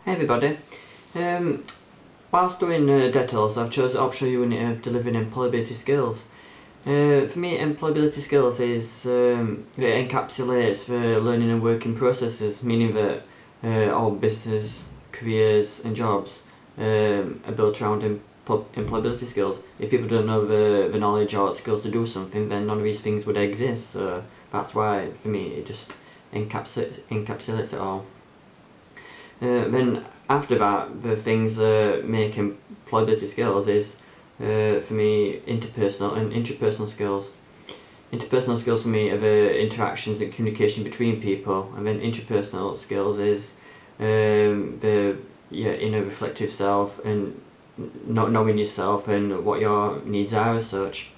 Hey everybody. Whilst doing DETLs, I've chosen the optional unit of delivering employability skills. For me, employability skills is it encapsulates the learning and working processes, meaning that all business, careers and jobs are built around employability skills. If people don't know the knowledge or skills to do something, then none of these things would exist. So that's why, for me, it just encapsulates it all. Then after that, the things that make employability skills is, for me, interpersonal and intrapersonal skills. Interpersonal skills for me are the interactions and communication between people, and then intrapersonal skills is the inner reflective self and not knowing yourself and what your needs are as such.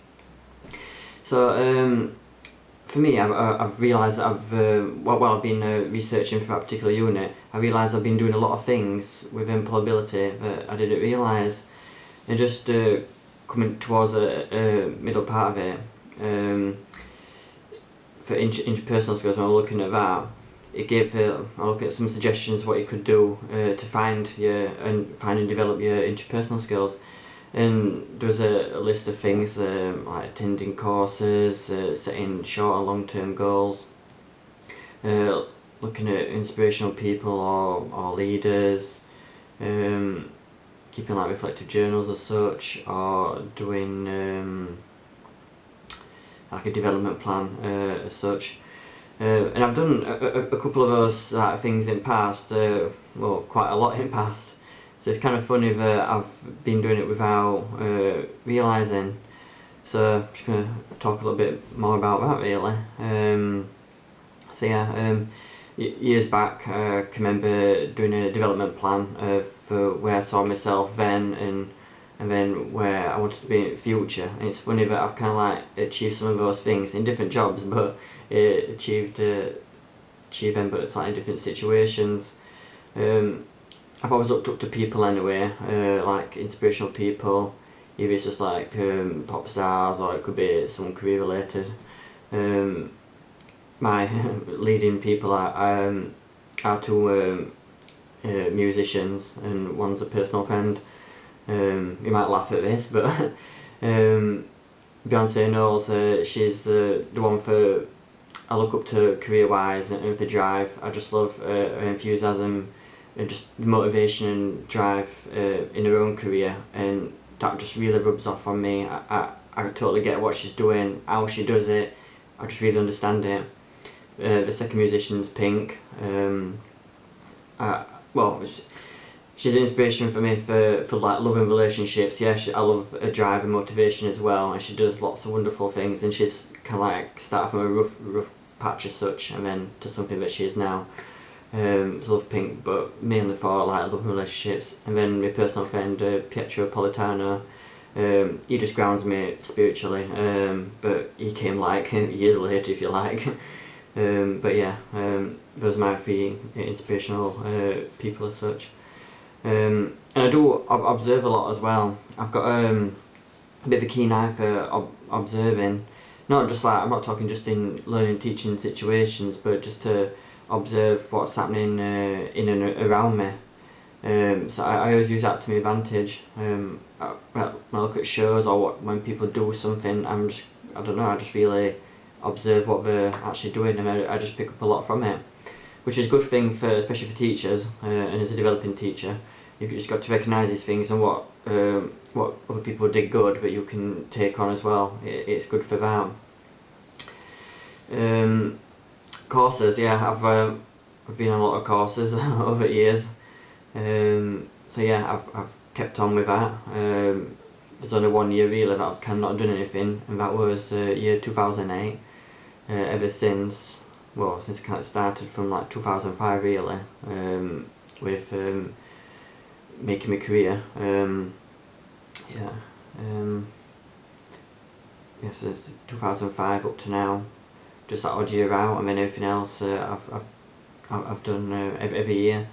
So for me, I've realised that while I've been researching for that particular unit, I realised I've been doing a lot of things with employability that I didn't realise. And just coming towards a middle part of it, for interpersonal skills, when I'm looking at that, it gave I look at some suggestions what you could do to find and develop your interpersonal skills. And there's a list of things like attending courses, setting short and long-term goals, looking at inspirational people or leaders, keeping like reflective journals as such, or doing like a development plan as such. And I've done a couple of those things in past, well, quite a lot in past. So it's kind of funny that I've been doing it without realising. So I'm just going to talk a little bit more about that really. So yeah, years back I can remember doing a development plan for where I saw myself then and then where I wanted to be in the future. And it's funny that I've kind of like achieved some of those things in different jobs, but achieved them, but it's like in different situations. I've always looked up to people anyway, like inspirational people, either it's just like pop stars or it could be someone career related. My leading people are two musicians, and one's a personal friend. You might laugh at this, but Beyonce Knowles, she's the one I look up to career wise and for drive. I just love her enthusiasm and just motivation and drive in her own career, and that just really rubs off on me. I totally get what she's doing, how she does it, I just really understand it. The second musician's Pink. Well, she's an inspiration for me for like loving relationships. Yeah, I love her drive and motivation as well, and she does lots of wonderful things, and she's kind of like started from a rough patch as such and then to something that she is now. So love Pink, but mainly for like love relationships. And then my personal friend Pietro Politano, he just grounds me spiritually, but he came like years later, if you like. But yeah, those are my three inspirational people as such. And I do observe a lot as well. I've got a bit of a keen eye for observing, not just like, I'm not talking just in learning and teaching situations, but just to observe what's happening in and around me. So I always use that to my advantage. When I look at shows or when people do something, I just really observe what they're actually doing, and I just pick up a lot from it, which is a good thing for, especially for teachers, and as a developing teacher, you've just got to recognise these things and what other people did good that you can take on as well. It's good for that. Courses, yeah, I've been on a lot of courses over the years, so yeah, I've kept on with that. There's only 1 year really that I've not done anything, and that was year 2008. Ever since, well, since I kind of started from like 2005 really, with making my career. Yeah, since 2005 up to now. Just that odd year out, and then everything else I've done every year.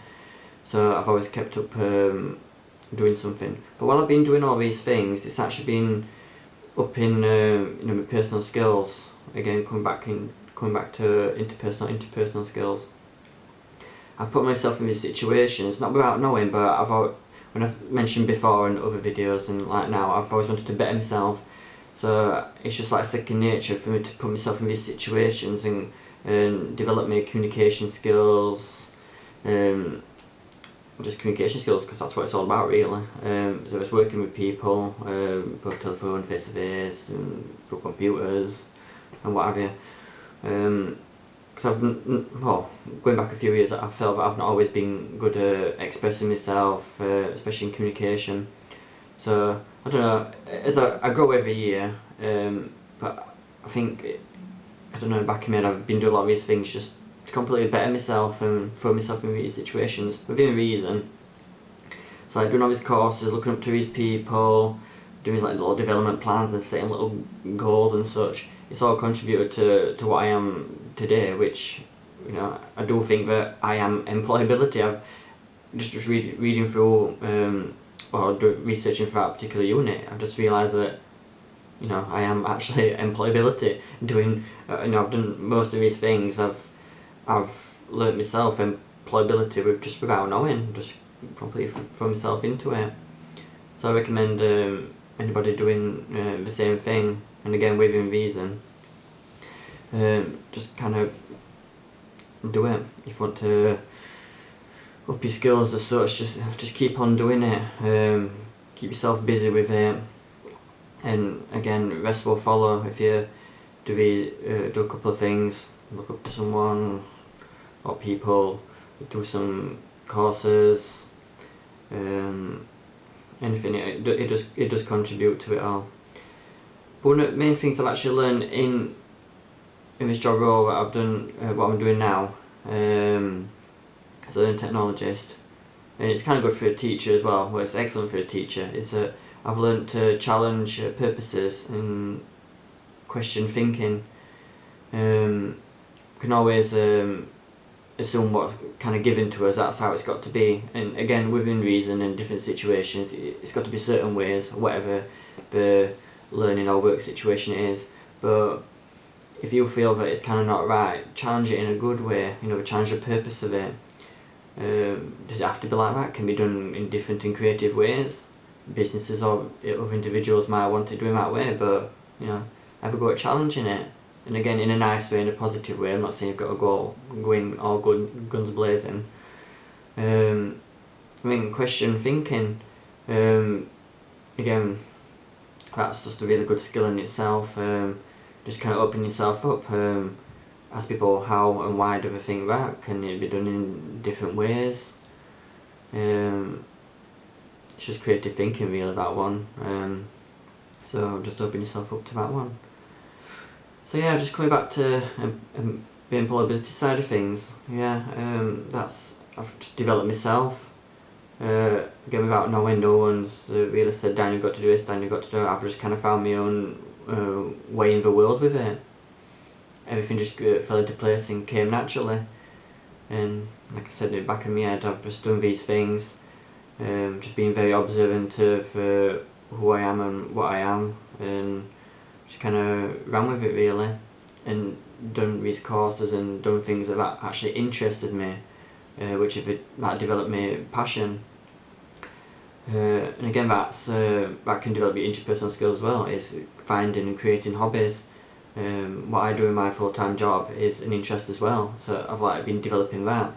So I've always kept up doing something. But while I've been doing all these things, it's actually been up in my personal skills. Again, coming back to interpersonal skills. I've put myself in these situations, not without knowing, but when I've mentioned before in other videos and like now, I've always wanted to better myself. So it's just like second nature for me to put myself in these situations and develop my communication skills, just communication skills, because that's what it's all about really. So it's working with people, both telephone, face to face, and through computers and what have you. Because going back a few years, I felt that I've not always been good at expressing myself, especially in communication. So I don't know, as I grow every year, but I think, I don't know, back in my head I've been doing a lot of these things just to completely better myself and throw myself in these situations within reason. So like doing all these courses, looking up to these people, doing like little development plans and setting little goals and such. It's all contributed to what I am today, which, you know, I do think that I am employability. I've just reading through or researching for that particular unit, I've just realised that, you know, I am actually employability. Doing, you know, I've done most of these things. I've learnt myself employability without knowing, just completely throw myself into it. So I recommend anybody doing the same thing, and again within reason. Just kind of do it. If you want to up your skills as such, just keep on doing it. Keep yourself busy with it, and again, rest will follow. If you do a couple of things, look up to someone or people, do some courses, anything. It does contribute to it all. But one of the main things I've actually learned in this job role that I've done, what I'm doing now, as a technologist, and it's kind of good for a teacher as well. Well, it's excellent for a teacher. Is that I've learned to challenge purposes and question thinking. Can always assume what's kind of given to us, that's how it's got to be, and again within reason and different situations, it's got to be certain ways, whatever the learning or work situation is. But if you feel that it's kind of not right, challenge it in a good way, you know, challenge the purpose of it. Does it have to be like that? Can be done in different and creative ways. Businesses or other individuals might want it doing that way, but, you know, have a go at challenging it. And again, in a nice way, in a positive way. I'm not saying you've got to go in all guns blazing. I mean, question thinking. Again, that's just a really good skill in itself. Just kind of open yourself up. Ask people how and why do they think that. Can it be done in different ways? It's just creative thinking, really, that one. So just open yourself up to that one. So yeah, just coming back to the employability side of things. Yeah, I've just developed myself. Again, without knowing, no one's really said, Dan, you've got to do this, Dan, you've got to do it. I've just kind of found my own way in the world with it. Everything just fell into place and came naturally. And like I said, in the back of my head, I've just done these things. Just being very observant of who I am and what I am, and just kind of ran with it really, and done these courses and done things that actually interested me, which have developed my passion. And again, that can develop your interpersonal skills as well, is finding and creating hobbies. What I do in my full-time job is an interest as well, so I've been developing that.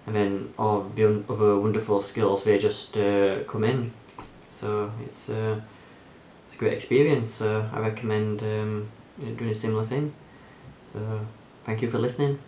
And then all the other wonderful skills, they just come in. So it's a great experience. So I recommend doing a similar thing. So thank you for listening.